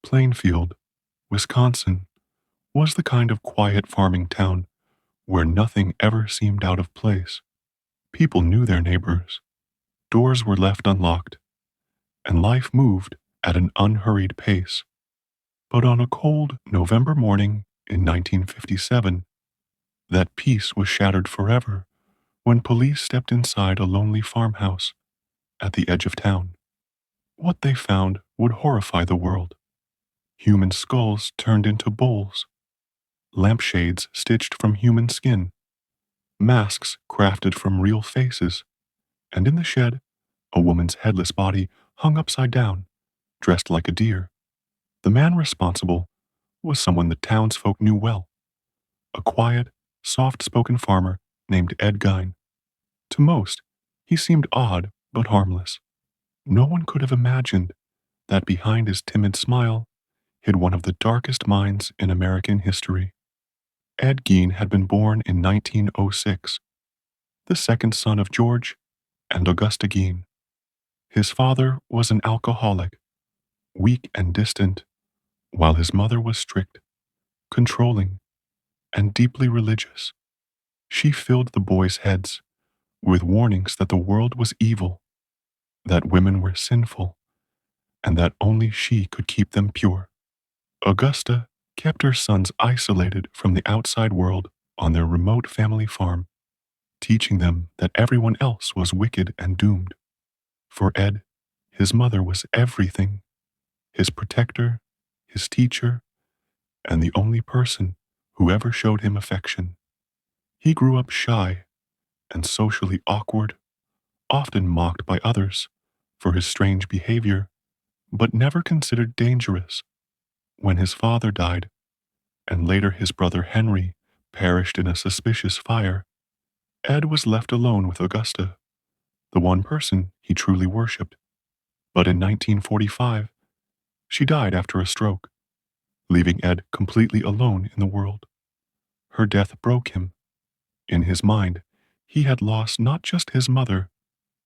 Plainfield, Wisconsin, was the kind of quiet farming town where nothing ever seemed out of place. People knew their neighbors, doors were left unlocked, and life moved at an unhurried pace. But on a cold November morning in 1957, that peace was shattered forever when police stepped inside a lonely farmhouse at the edge of town. What they found would horrify the world. Human skulls turned into bowls, lampshades stitched from human skin, masks crafted from real faces, and in the shed, a woman's headless body hung upside down, dressed like a deer. The man responsible was someone the townsfolk knew well, a quiet, soft-spoken farmer named Ed Gein. To most, he seemed odd but harmless. No one could have imagined that behind his timid smile hid one of the darkest minds in American history. Ed Gein had been born in 1906, the second son of George and Augusta Gein. His father was an alcoholic, weak and distant, while his mother was strict, controlling, and deeply religious. She filled the boys' heads with warnings that the world was evil, that women were sinful, and that only she could keep them pure. Augusta kept her sons isolated from the outside world on their remote family farm, teaching them that everyone else was wicked and doomed. For Ed, his mother was everything, his protector, his teacher, and the only person who ever showed him affection. He grew up shy and socially awkward, often mocked by others for his strange behavior, but never considered dangerous. When his father died, and later his brother Henry perished in a suspicious fire, Ed was left alone with Augusta, the one person he truly worshipped. But in 1945, she died after a stroke, leaving Ed completely alone in the world. Her death broke him. In his mind, he had lost not just his mother,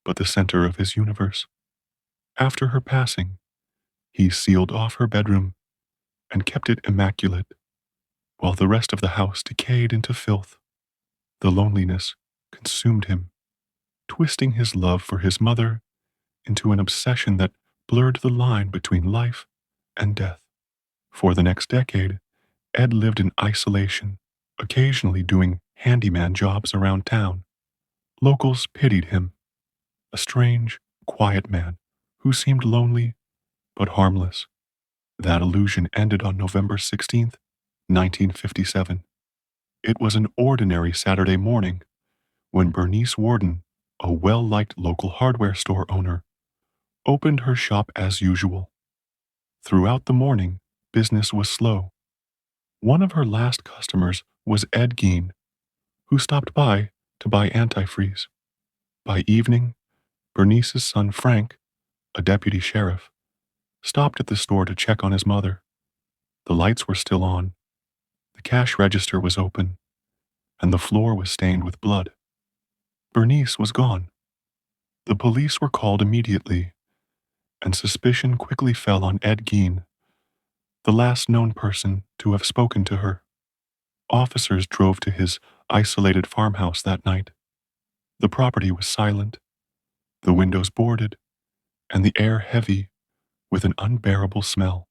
but the center of his universe. After her passing, he sealed off her bedroom and kept it immaculate, while the rest of the house decayed into filth. The loneliness consumed him, twisting his love for his mother into an obsession that blurred the line between life and death. For the next decade, Ed lived in isolation, occasionally doing handyman jobs around town. Locals pitied him, a strange, quiet man who seemed lonely but harmless. That illusion ended on November 16th, 1957. It was an ordinary Saturday morning when Bernice Warden, a well-liked local hardware store owner, opened her shop as usual. Throughout the morning, business was slow. One of her last customers was Ed Gein, who stopped by to buy antifreeze. By evening, Bernice's son Frank, a deputy sheriff, stopped at the store to check on his mother. The lights were still on, the cash register was open, and the floor was stained with blood. Bernice was gone. The police were called immediately, and suspicion quickly fell on Ed Gein, the last known person to have spoken to her. Officers drove to his isolated farmhouse that night. The property was silent, the windows boarded, and the air heavy with an unbearable smell.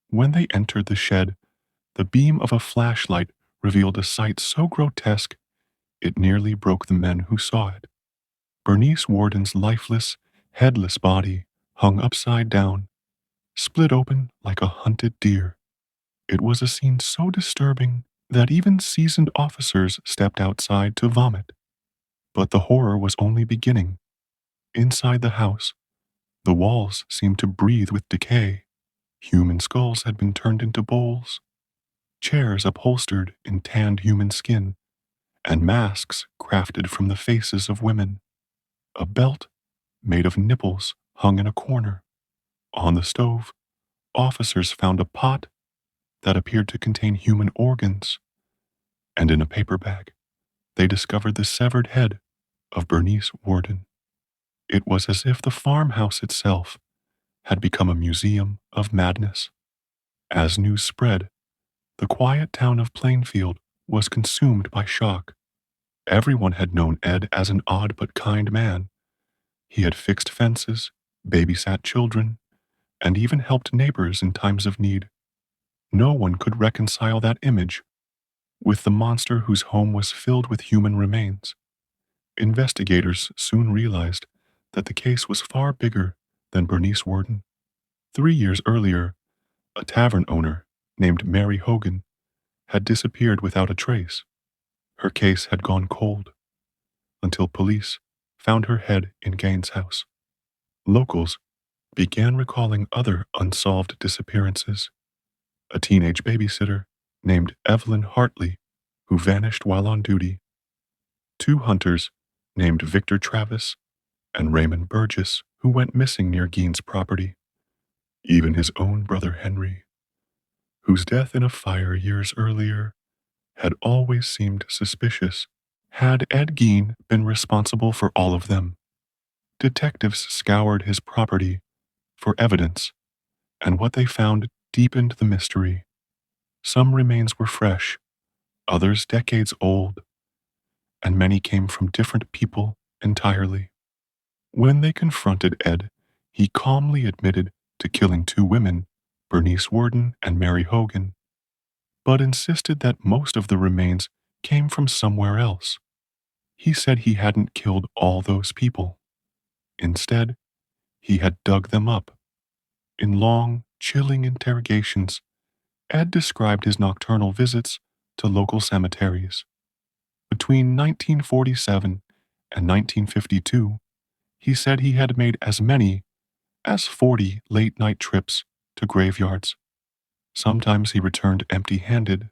When they entered the shed, the beam of a flashlight revealed a sight so grotesque it nearly broke the men who saw it. Bernice Warden's lifeless, headless body hung upside down, split open like a hunted deer. It was a scene so disturbing that even seasoned officers stepped outside to vomit. But the horror was only beginning. Inside the house, the walls seemed to breathe with decay. Human skulls had been turned into bowls, chairs upholstered in tanned human skin, and masks crafted from the faces of women. A belt made of nipples hung in a corner. On the stove, officers found a pot that appeared to contain human organs, and in a paper bag, they discovered the severed head of Bernice Warden. It was as if the farmhouse itself had become a museum of madness. As news spread, the quiet town of Plainfield was consumed by shock. Everyone had known Ed as an odd but kind man. He had fixed fences, babysat children, and even helped neighbors in times of need. No one could reconcile that image with the monster whose home was filled with human remains. Investigators soon realized that the case was far bigger than Bernice Worden. 3 years earlier, a tavern owner named Mary Hogan had disappeared without a trace. Her case had gone cold until police found her head in Gaines' house. Locals began recalling other unsolved disappearances. A teenage babysitter named Evelyn Hartley, who vanished while on duty. Two hunters named Victor Travis and Raymond Burgess, who went missing near Gaines' property. Even his own brother Henry, whose death in a fire years earlier had always seemed suspicious. Had Ed Gein been responsible for all of them? Detectives scoured his property for evidence, and what they found deepened the mystery. Some remains were fresh, others decades old, and many came from different people entirely. When they confronted Ed, he calmly admitted to killing two women, Bernice Worden and Mary Hogan, but insisted that most of the remains came from somewhere else. He said he hadn't killed all those people. Instead, he had dug them up. In long, chilling interrogations, Ed described his nocturnal visits to local cemeteries. Between 1947 and 1952, he said he had made as many as 40 late-night trips to graveyards. Sometimes he returned empty-handed,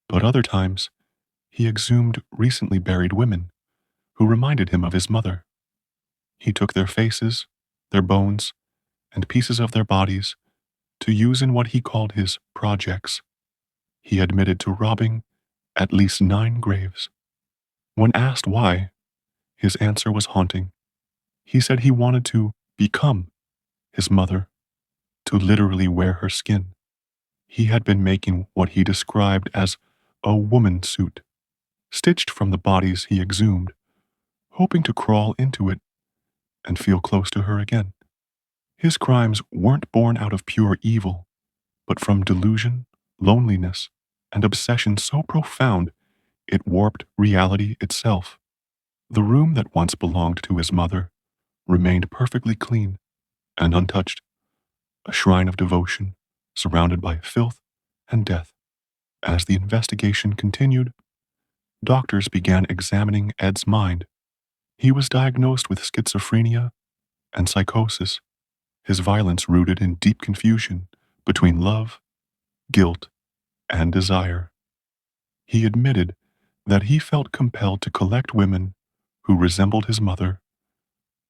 but other times he exhumed recently buried women who reminded him of his mother. He took their faces, their bones, and pieces of their bodies to use in what he called his projects. He admitted to robbing at least 9 graves. When asked why, his answer was haunting. He said he wanted to become his mother, to literally wear her skin. He had been making what he described as a woman suit, stitched from the bodies he exhumed, hoping to crawl into it and feel close to her again. His crimes weren't born out of pure evil, but from delusion, loneliness, and obsession so profound it warped reality itself. The room that once belonged to his mother remained perfectly clean and untouched, a shrine of devotion surrounded by filth and death. As the investigation continued, doctors began examining Ed's mind. He was diagnosed with schizophrenia and psychosis, his violence rooted in deep confusion between love, guilt, and desire. He admitted that he felt compelled to collect women who resembled his mother,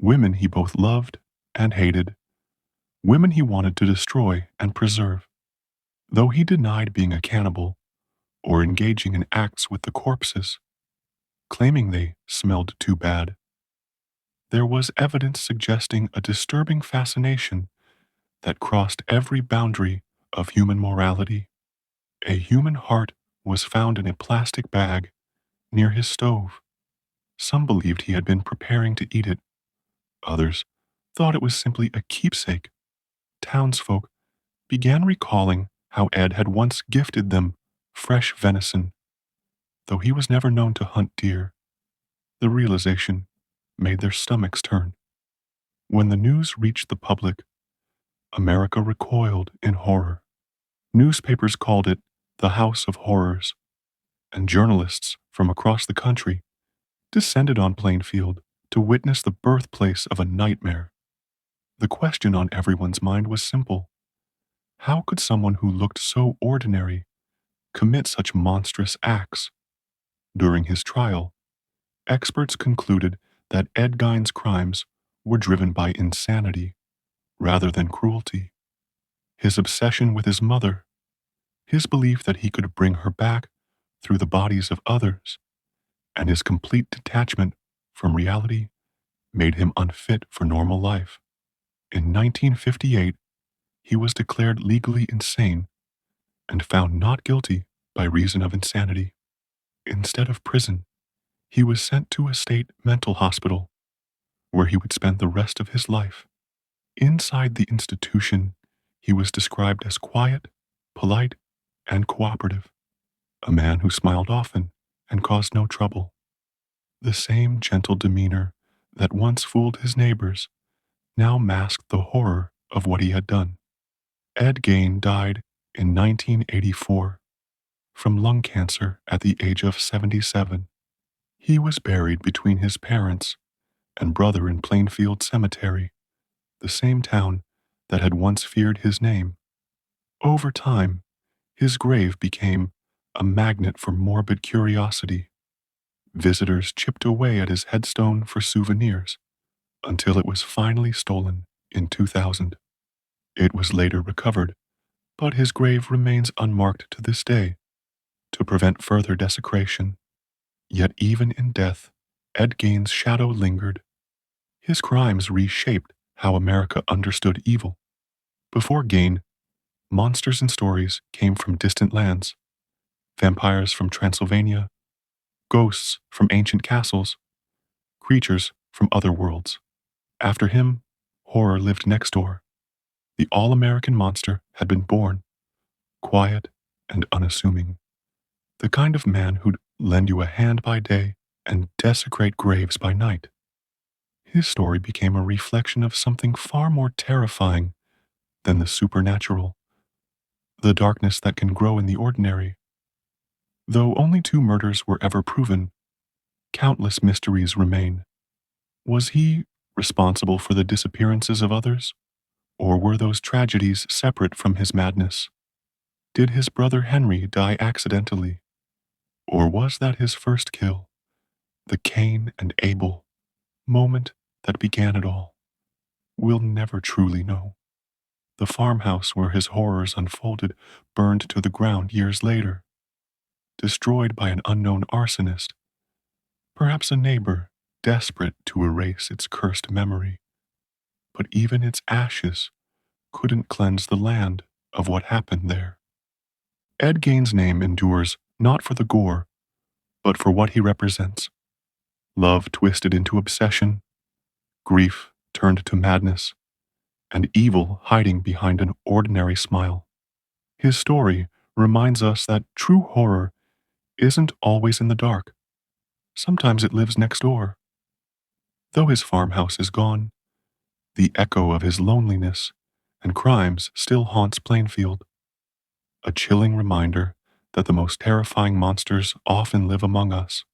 women he both loved and hated, women he wanted to destroy and preserve. Though he denied being a cannibal or engaging in acts with the corpses, claiming they smelled too bad, there was evidence suggesting a disturbing fascination that crossed every boundary of human morality. A human heart was found in a plastic bag near his stove. Some believed he had been preparing to eat it. Others thought it was simply a keepsake. Townsfolk began recalling how Ed had once gifted them fresh venison, though he was never known to hunt deer. The realization made their stomachs turn. When the news reached the public, America recoiled in horror. Newspapers called it the House of Horrors, and journalists from across the country descended on Plainfield to witness the birthplace of a nightmare. The question on everyone's mind was simple. How could someone who looked so ordinary commit such monstrous acts? During his trial, experts concluded that Ed Gein's crimes were driven by insanity rather than cruelty. His obsession with his mother, his belief that he could bring her back through the bodies of others, and his complete detachment from reality made him unfit for normal life. In 1958, he was declared legally insane and found not guilty by reason of insanity. Instead of prison, he was sent to a state mental hospital where he would spend the rest of his life. Inside the institution, he was described as quiet, polite, and cooperative, a man who smiled often and caused no trouble. The same gentle demeanor that once fooled his neighbors now masked the horror of what he had done. Ed Gain died in 1984 from lung cancer at the age of 77. He was buried between his parents and brother in Plainfield Cemetery, the same town that had once feared his name. Over time, his grave became a magnet for morbid curiosity. Visitors chipped away at his headstone for souvenirs until it was finally stolen in 2000. It was later recovered, but his grave remains unmarked to this day to prevent further desecration. Yet even in death, Ed Gein's shadow lingered. His crimes reshaped how America understood evil. Before Gein, monsters and stories came from distant lands, vampires from Transylvania, ghosts from ancient castles, creatures from other worlds. After him, horror lived next door. The all-American monster had been born, quiet and unassuming. The kind of man who'd lend you a hand by day and desecrate graves by night. His story became a reflection of something far more terrifying than the supernatural, the darkness that can grow in the ordinary. Though only 2 murders were ever proven, countless mysteries remain. Was he responsible for the disappearances of others? Or were those tragedies separate from his madness? Did his brother Henry die accidentally? Or was that his first kill, the Cain and Abel moment that began it all? We'll never truly know. The farmhouse where his horrors unfolded burned to the ground years later, destroyed by an unknown arsonist, perhaps a neighbor desperate to erase its cursed memory. But even its ashes couldn't cleanse the land of what happened there. Ed Gein's name endures not for the gore, but for what he represents. Love twisted into obsession, grief turned to madness, and evil hiding behind an ordinary smile. His story reminds us that true horror isn't always in the dark. Sometimes it lives next door. Though his farmhouse is gone, the echo of his loneliness and crimes still haunts Plainfield, a chilling reminder that the most terrifying monsters often live among us.